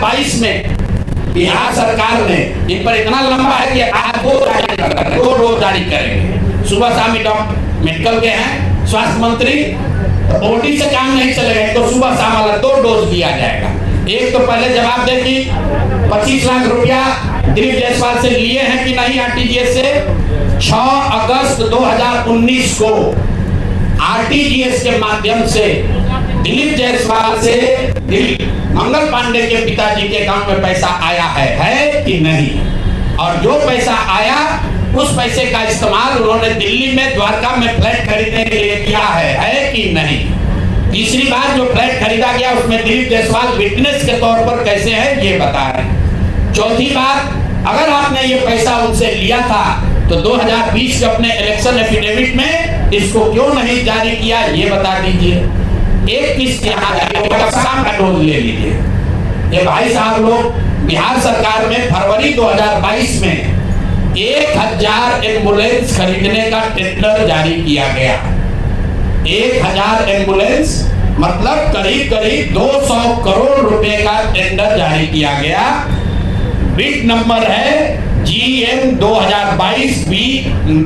2022 में बिहार सरकार ने इन पर इतना लंबा है कि आज 2 डोज जारी करेंगे। सुबह शाम मेडिकल के हैं स्वास्थ्य मंत्री, ओटी से काम नहीं चलेगा तो सुबह शाम वाला 2 डोज दिया जाएगा। एक तो पहले जवाब दे कि 25 लाख रुपया दिलीप जायसवाल से लिए हैं कि नहीं आरटीजीएस से। 6 अगस्त 2019 को आरटीजीएस के माध्यम से दिलीप जायसवाल से मंगल पांडे के पिताजी के अकाउंट में पैसा आया है कि नहीं, और जो पैसा आया उस पैसे का इस्तेमाल उन्होंने दिल्ली में द्वारका में फ्लैट खरीदने के लिए किया है कि नहीं। तीसरी बार जो फ्लैट खरीदा गया उसमें दिलीप जायसवाल विटनेस के तौर पर कैसे है ये बता रहे। चौथी बात, अगर आपने ये पैसा उनसे लिया था तो 2020 के अपने इलेक्शन एफिडेविट में इसको क्यों नहीं जारी किया ये बता दीजिए। एक किस्त शाम का डोज ले लीजिए। ये भाई साहब लोग बिहार सरकार में फरवरी 2022 में 1000 एम्बुलेंस खरीदने का टेंडर जारी किया गया। 1000 एम्बुलेंस मतलब करीब 200 करोड़ रुपए का टेंडर जारी किया गया। बिड नंबर है GM 2022 B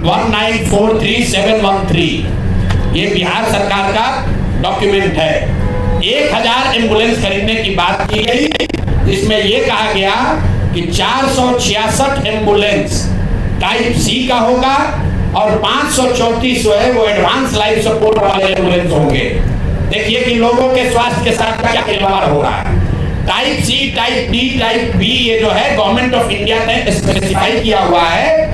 1943713। ये बिहार सरकार का डॉक्यूमेंट है। 1000 एम्बुलेंस खरीदने की बात की गई, जिसमें यह कहा गया कि 466 एम्बुलेंस टाइप C का होगा और 534 जो है वो एडवांस लाइफ सपोर्ट वाले एम्बुलेंस होंगे। देखिए कि लोगों के स्वास्थ्य के साथ क्या खिलवाड़ हो रहा है। Type C, type D, type B ये जो है गवर्नमेंट ऑफ इंडिया ने स्पेसिफाई किया हुआ है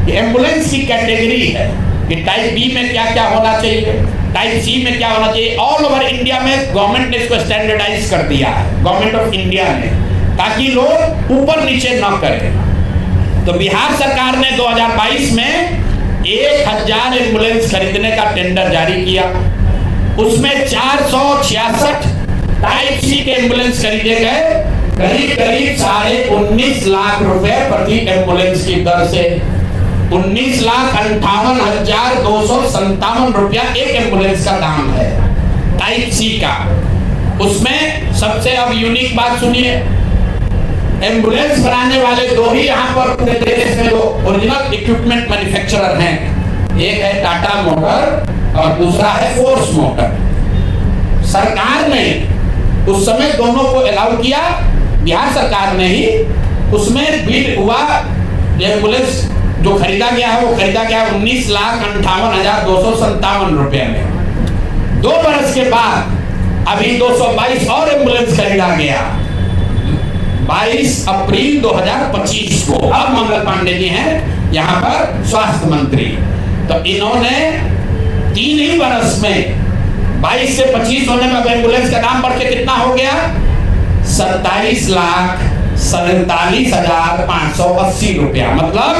कि एम्बुलेंस की कैटेगरी है कि टाइप B में क्या क्या होना चाहिए, टाइप C में क्या होना चाहिए। ऑल ओवर इंडिया में गवर्नमेंट ने इसको स्टैंडर्डाइज कर दिया है, गवर्नमेंट ऑफ इंडिया ने, ताकि लोग ऊपर नीचे न करें। तो बिहार सरकार ने 2022 में 1000 एम्बुलेंस खरीदने का टेंडर जारी किया। उसमें 466 टाइप C के एम्बुलेंस खरीदे गए, करीब 19.5 लाख रुपए प्रति एम्बुलेंस की दर से। 19,58,257 रुपया एक एम्बुलेंस का दाम है टाइप C का। उसमें सबसे अब यूनिक बात सुनिए, एम्बुलेंस बनाने वाले 2 ही यहाँ पर पूरे देश में जो ओरिजिनल इक्विपमेंट मैन्युफैक्चरर हैं, एक है टाटा मोटर और दूसरा है फोर्स मोटर। सरकार ने उस समय दोनों को अलाउ किया, बिहार सरकार ने ही उसमें बिड हुआ। एम्बुलेंस जो खरीदा गया है वो खरीदा गया 19,58,257 रुपए में। 2 बरस के बाद अभी 222 और एम्बुलेंस खरीदा गया 22 अप्रैल 2025 को। अब मंगल पांडे जी हैं यहाँ पर स्वास्थ्य मंत्री, तो इन्होंने 3 ही बरस में 22 से 25 होने में एम्बुलेंस का दाम बढ़ के कितना हो गया, 27,47,580 रुपया। मतलब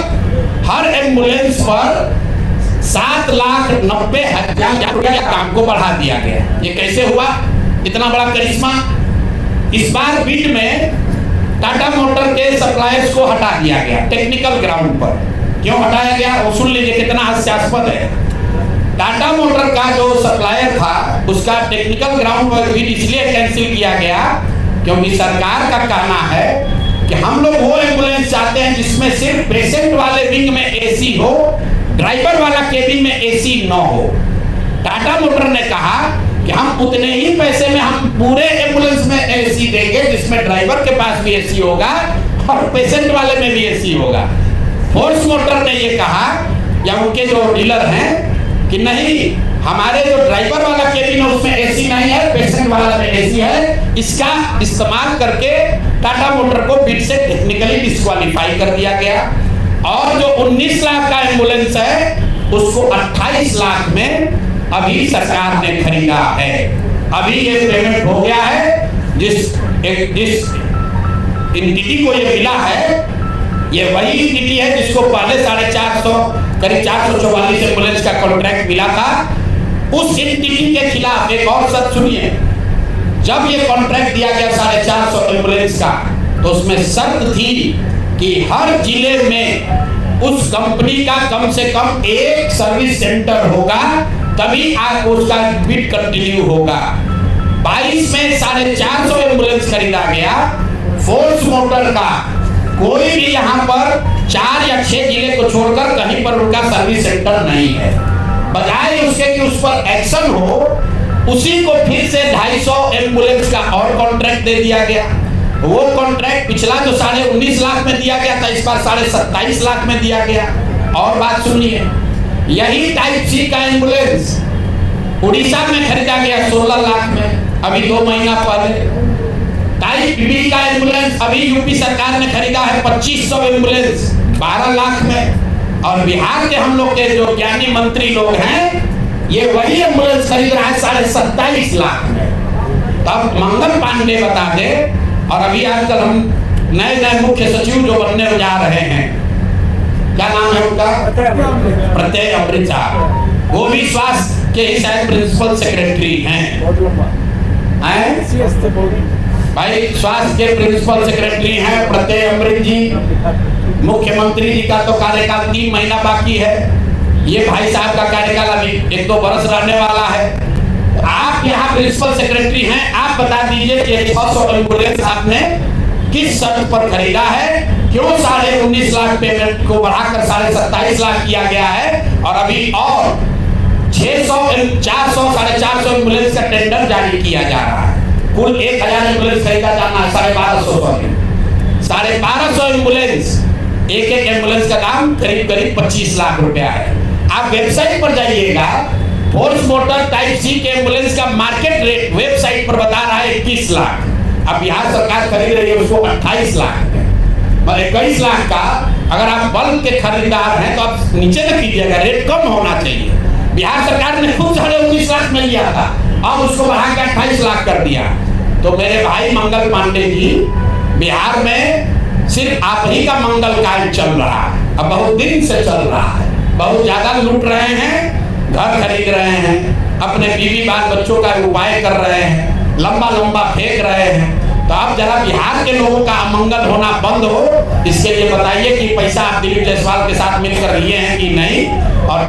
हर एम्बुलेंस पर 7,90,000 रुपया काम को बढ़ा दिया गया। ये कैसे हुआ, इतना बड़ा करिश्मा। इस बार बिड में टाटा मोटर के सप्लायर्स को हटा दिया गया टेक्निकल ग्राउंड पर। क्यों हटाया गया वो सुन लीजिए, कितना हास्यास्पद है। टाटा मोटर का जो सप्लायर था उसका टेक्निकल ग्राउंड पर बिड इसलिए कैंसिल किया गया क्योंकि सरकार का कहना है कि हम लोग वो एम्बुलेंस चाहते हैं जिसमें सिर्फ पेशेंट वाले विंग में एसी हो, ड्राइवर वाला केबिन में एसी न हो। टाटा मोटर ने कहा कि हम उतने ही पैसे में हम पूरे एम्बुलेंस में एसी देंगे जिसमें ड्राइवर के पास भी एसी होगा और पेशेंट वाले में भी एसी होगा। फोर्स मोटर ने ये कहा या उनके जो डीलर हैं कि नहीं, हमारे जो ड्राइवर वाला केबिन है उसमें एसी नहीं है, पेशेंट वाला में एसी है। इसका इस्तेमाल करके टाटा मोटर को बिड से टेक्निकली डिस्क्वालीफाई कर दिया गया और जो 19 लाख का एम्बुलेंस है उसको 28 लाख में अभी सरकार ने खरीदा है। अभी ये पेमेंट हो गया है। जिस एंटिटी को ये मिला है ये वही एंटिटी है जिसको पहले 450 करीब 444 एम्बुलेंस का कॉन्ट्रैक्ट मिला था। उस एंटिटी के खिलाफ एक और शर्त सुनिए, जब ये कॉन्ट्रैक्ट दिया गया 450 एम्बुलेंस का तो उसमें शर्त थी कि हर जिले में उस कंपनी का कम से कम एक सर्विस सेंटर होगा, तभी उसका बिड कंटिन्यू होगा। 22 में 450 एम्बुलेंस खरीदा गया। फोर्स मोटर का कोई भी यहाँ पर 4 या 6 जिले को छोड़कर कहीं पर उनका सर्विस सेंटर नहीं है। बजाय उसके कि उस पर एक्शन हो, उसी को फिर से 250 एम्बुलेंस का और कॉन्ट्रैक्ट दे दिया गया। वो कॉन्ट्रैक्ट पिछला जो 19.5 लाख में दिया गया था, इस बार 27.5 लाख में दिया गया। और बात सुनिए, यही टाइप सी का एम्बुलेंस उड़ीसा में खरीदा गया 16 लाख में, अभी 2 महीना पहले। टाइप बी का एम्बुलेंस अभी यूपी सरकार ने खरीदा है 2500 एम्बुलेंस 12 लाख में। और बिहार के हम लोग के जो ज्ञानी मंत्री लोग हैं, ये वही एम्बुलेंस खरीद रहा है 27.5 लाख में। तब मंगल पांडे बता दे। और अभी आजकल हम नए मुख्य सचिव जो बनने जा रहे हैं, क्या नाम है उनका? प्रत्यय अमृत साहब, वो भी स्वास्थ्य के ही शायद प्रिंसिपल सेक्रेटरी हैं। भाई स्वास्थ्य के प्रिंसिपल सेक्रेटरी हैं प्रत्यय अमृत जी। मुख्यमंत्री जी का तो कार्यकाल 3 महीना बाकी है। ये भाई साहब का कार्यकाल अभी 1-2 बरस रहने वाला है। आप यहाँ प्रिंसिपल सेक्रेटरी हैं, आप बता दीजिए कि 600 एम्बुलेंस आपने किस शर्त पर खरीदा है? क्यों 19.5 लाख पेमेंट को बढ़ाकर 27.5 लाख किया गया है? और अभी और 600, 400, 450 एम्बुलेंस का टेंडर जारी किया जा रहा है। कुल 1000 एम्बुलेंस खरीदा जाना है 1250 में। 1250 एम्बुलेंस, एक एम्बुलेंस का दाम करीब 25 लाख रुपया है। आप वेबसाइट पर जाइएगा, फोर्स मोटर टाइप सी के एम्बुलेंस का मार्केट रेट वेबसाइट पर बता रहा है 21 लाख। अब बिहार सरकार खरीद रही है उसको 28 लाख में। 21 लाख का अगर आप बल्क के खरीदार हैं तो आप नीचे न कीजिएगा, रेट कम होना चाहिए। बिहार सरकार ने खुद 19.5 लाख में लिया था, अब उसको बढ़ा के 28 लाख कर दिया। तो मेरे भाई मंगल पांडे जी, बिहार में सिर्फ आप ही का मंगल कार्य चल रहा है, अब बहुत दिन से चल रहा है। बहुत ज्यादा लूट रहे हैं, घर खरीद रहे हैं, अपने बीवी बाल बच्चों का उपाय कर रहे हैं, लंबा फेंक रहे हैं। तो आप जरा बिहार के लोगों का अमंगल होना बंद हो, इसके लिए बताइए कि पैसा आप दिलीप जायसवाल के साथ मिलकर लिए हैं कि नहीं। और